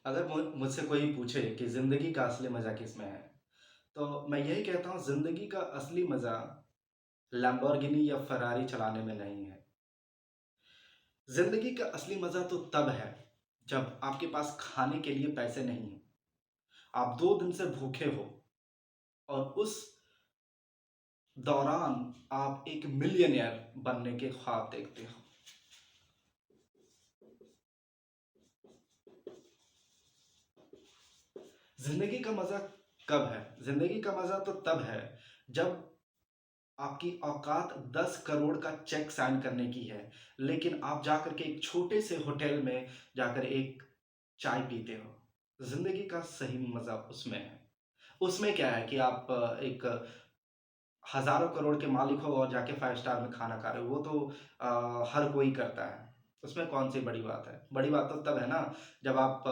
अगर मुझसे कोई पूछे कि ज़िंदगी का असली मज़ा किसमें है, तो मैं यही कहता हूँ ज़िंदगी का असली मज़ा लैम्बोर्गिनी या फ़ेरारी चलाने में नहीं है। ज़िंदगी का असली मज़ा तो तब है, जब आपके पास खाने के लिए पैसे नहीं हैं, आप 2 दिन से भूखे हो और उस दौरान आप एक मिलियनेयर बनने के ख्वाब देखते हो। ज़िंदगी का मज़ा कब है? ज़िंदगी का मज़ा तो तब है, जब आपकी औकात 10 करोड़ का चेक साइन करने की है, लेकिन आप जाकर के एक छोटे से होटल में जाकर एक चाय पीते हो। ज़िंदगी का सही मज़ा उसमें है। उसमें क्या है कि आप एक हज़ारों करोड़ के मालिक हो और जाके 5 स्टार में खाना खा रहे हो, वो तो हर कोई करता है। उसमें कौन-सी बड़ी बात है? बड़ी बात तो तब है ना, जब आप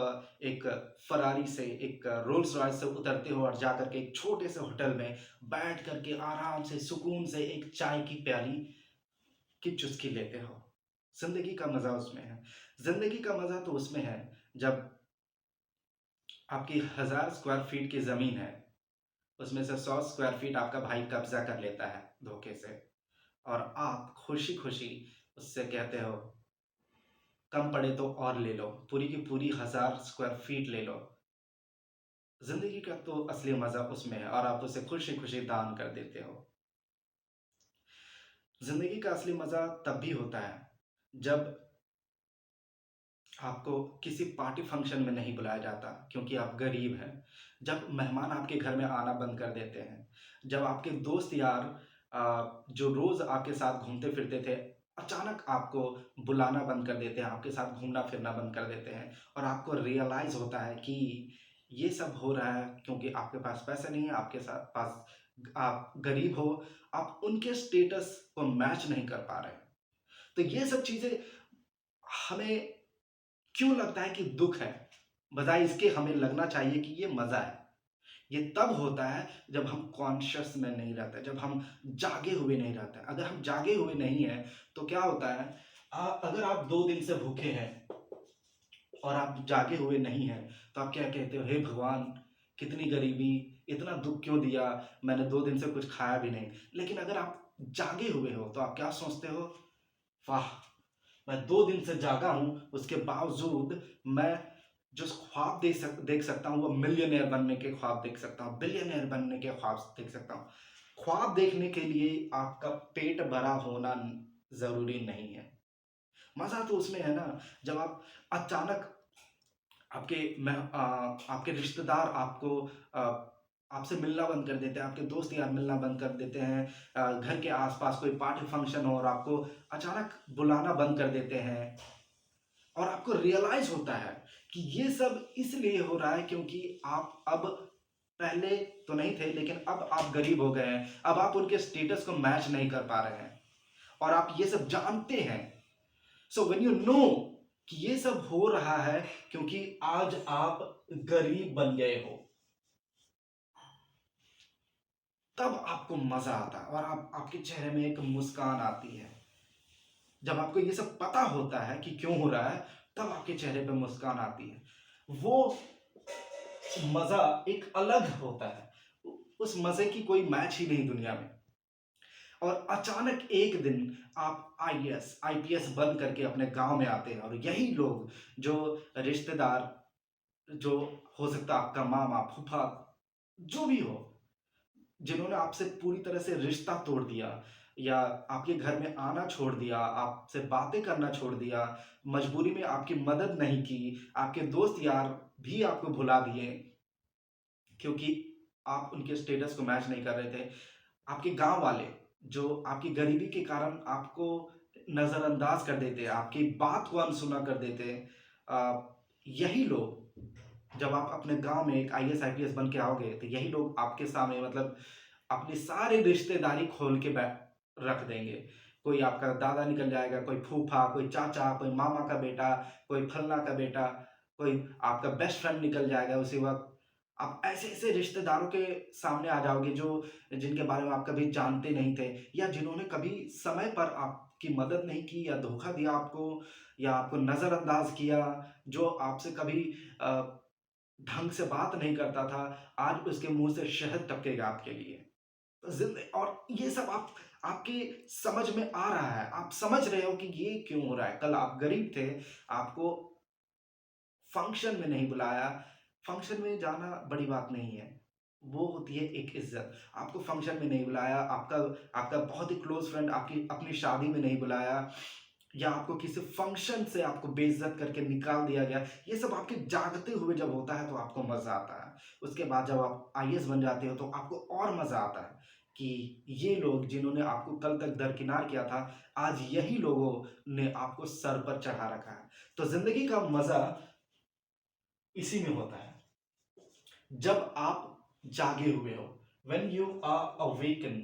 एक फ़रारी से, एक रोल्स रॉयस से उतरते हो और जाकर के एक छोटे से होटल में बैठ कर के आराम से, सुकून से एक चाय की प्याली की चुस्की लेते हो। ज़िंदगी का मज़ा उसमें है। ज़िंदगी का मज़ा तो उसमें है, जब आपकी 1000 स्क्वायर फीट की ज़मीन है, उसमें से 100 स्क्वायर फीट आपका भाई कब्ज़ा कर लेता है धोखे से और आप खुशी-खुशी उससे कहते हो, कम पड़े तो और ले लो, पूरी की पूरी 1000 स्क्वायर फीट ले लो। ज़िंदगी का तो असली मज़ा उसमें है और आप उसे खुशी-खुशी दान कर देते हो। ज़िंदगी का असली मज़ा तब भी होता है, जब आपको किसी पार्टी फंक्शन में नहीं बुलाया जाता क्योंकि आप गरीब हैं। जब मेहमान आपके घर में आना बंद कर देते हैं। जब आपके दोस्त यार जो रोज़ आपके साथ घूमते-फिरते थे, अचानक आपको बुलाना बंद कर देते हैं, आपके साथ घूमना-फिरना बंद कर देते हैं और आपको रियलाइज़ होता है कि ये सब हो रहा है क्योंकि आपके पास पैसे नहीं है, आपके साथ पास आप गरीब हो, आप उनके स्टेटस को मैच नहीं कर पा रहे हैं। तो ये सब चीज़ें हमें क्यों लगता है कि दुःख है? बजाए इसके हमें लगना चाहिए कि ये मज़ा है। ये तब होता है जब हम कॉन्शियस में नहीं रहते, जब हम जागे हुए नहीं रहते। अगर हम जागे हुए नहीं हैं, तो क्या होता है अगर आप 2 दिन से भूखे हैं और आप जागे हुए नहीं हैं, तो आप क्या कहते हो, हे भगवान! कितनी गरीबी, इतना दुःख क्यों दिया? मैंने 2 दिन से कुछ खाया भी नहीं। लेकिन अगर आप जागे हुए हो, तो आप क्या सोचते हो? वाह! मैं 2 दिन से जागा हूँ, उसके बावजूद मैं जो ख्वाब देख सकता हूँ, वो मिलियनेयर बनने के ख्वाब देख सकता हूँ, बिलियनेयर बनने के ख्वाब देख सकता हूँ। ख्वाब देखने के लिए आपका पेट भरा होना ज़रूरी नहीं है। मज़ा तो उसमें है ना, जब आप अचानक आपके रिश्तेदार अ, आपसे मिलना बंद कर देते हैं, आपके दोस्त यार मिलना बंद कर देते हैं। घर के आस-पास कोई पार्टी फंक्शन हो और आपको अचानक बुलाना बंद कर देते हैं। और आपको रियलाइज़ होता है कि ये सब इसलिए हो रहा है क्योंकि आप अब पहले तो नहीं थे, लेकिन अब आप गरीब हो गए हैं। अब आप उनके स्टेटस को मैच नहीं कर पा रहे हैं और आप ये सब जानते हैं। सो व्हेन यू नो कि ये सब हो रहा है क्योंकि आज आप गरीब बन गए हो, तब आपको मज़ा आता है और आप आपके चेहरे में एक मुस्कान आती है। जब आपको ये सब पता होता है कि क्यों हो रहा है, तब आपके चेहरे पे मुस्कान आती है। वो मज़ा एक अलग होता है। उस मज़े की कोई मैच ही नहीं दुनिया में। और अचानक एक दिन आप आईएएस, आईपीएस बन करके अपने गाँव में आते हैं और यही लोग जो रिश्तेदार, जो हो सकता है आपका मामा, फूफा, जो भी हो, जिन्होंने आपसे पूरी तरह से रिश्ता तोड़ दिया या आपके घर में आना छोड़ दिया, आपसे बातें करना छोड़ दिया, मजबूरी में आपकी मदद नहीं की, आपके दोस्त यार भी आपको भुला दिए क्योंकि आप उनके स्टेटस को मैच नहीं कर रहे थे। आपके गाँव वाले जो आपकी गरीबी के कारण आपको नज़रअंदाज कर देते, आपकी बात को अनसुना कर देते। यही लोग जब आप अपने गाँव में एक आईएएस, आईपीएस बन के आओगे, तो यही लोग आपके सामने मतलब अपनी सारी रिश्तेदारी खोल के रख देंगे। कोई आपका दादा निकल जाएगा, कोई फूफा, कोई चाचा, कोई मामा का बेटा, कोई फलना का बेटा, कोई आपका बेस्ट फ्रेंड निकल जाएगा उसी वक़्त। आप ऐसे-ऐसे रिश्तेदारों के सामने आ जाओगे जो जिनके बारे में आप कभी जानते नहीं थे या जिन्होंने कभी समय पर आपकी मदद नहीं की या धोखा दिया आपको या आपको नज़रअंदाज किया, जो आपसे कभी अ ढंग से बात नहीं करता था, आज उसके मुँह से शहद टपकेगा आपके लिए। और ये सब आपके समझ में आ रहा है, आप समझ रहे हो कि ये क्यों हो रहा है। कल आप गरीब थे, आपको फंक्शन में नहीं बुलाया, फंक्शन में जाना बड़ी बात नहीं है। वो होती है एक इज़्ज़त। आपको फंक्शन में नहीं बुलाया, आपका आपका बहुत ही क्लोज़ फ्रेंड आपकी अपनी शादी में नहीं बुलाया, या आपको किसी फंक्शन से आपको बेइज़्ज़त करके निकाल दिया गया। ये सब आपके जागते हुए जब होता है तो आपको मज़ा आता है। उसके बाद जब आप आईएएस बन जाते हो तो आपको और मज़ा आता है कि ये लोग जिन्होंने आपको कल तक दरकिनार किया था, आज यही लोगों ने आपको सर पर चढ़ा रखा है। तो ज़िंदगी का मज़ा इसी में होता है, जब आप जागे हुए हो, व्हेन यू आर अवेकन,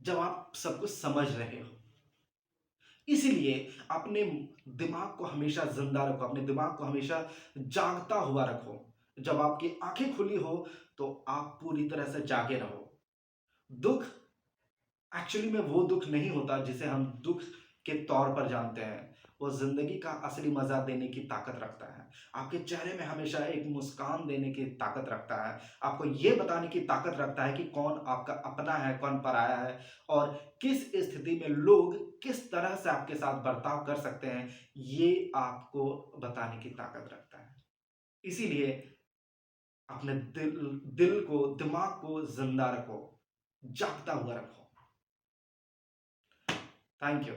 जब आप सब कुछ समझ रहे हो। इसीलिए अपने दिमाग को हमेशा ज़िंदा रखो, अपने दिमाग को हमेशा जागता हुआ रखो। जब आपकी आँखें खुली हो, तो आप पूरी तरह से जागे रहो। दुःख एक्चुअली में वो दुःख नहीं होता जिसे हम दुःख के तौर पर जानते हैं। वो ज़िंदगी का असली मज़ा देने की ताकत रखता है। आपके चेहरे में हमेशा एक मुस्कान देने की ताकत रखता है। आपको ये बताने की ताकत रखता है कि कौन आपका अपना है, कौन पराया है, और किस स्थिति में लोग किस तरह से आपके साथ बर्ताव कर सकते हैं, ये आपको बताने की ताकत रखता है। इसीलिए अपने दिल को, दिमाग को ज़िंदा रखो, जागता हुआ रखो। Thank you.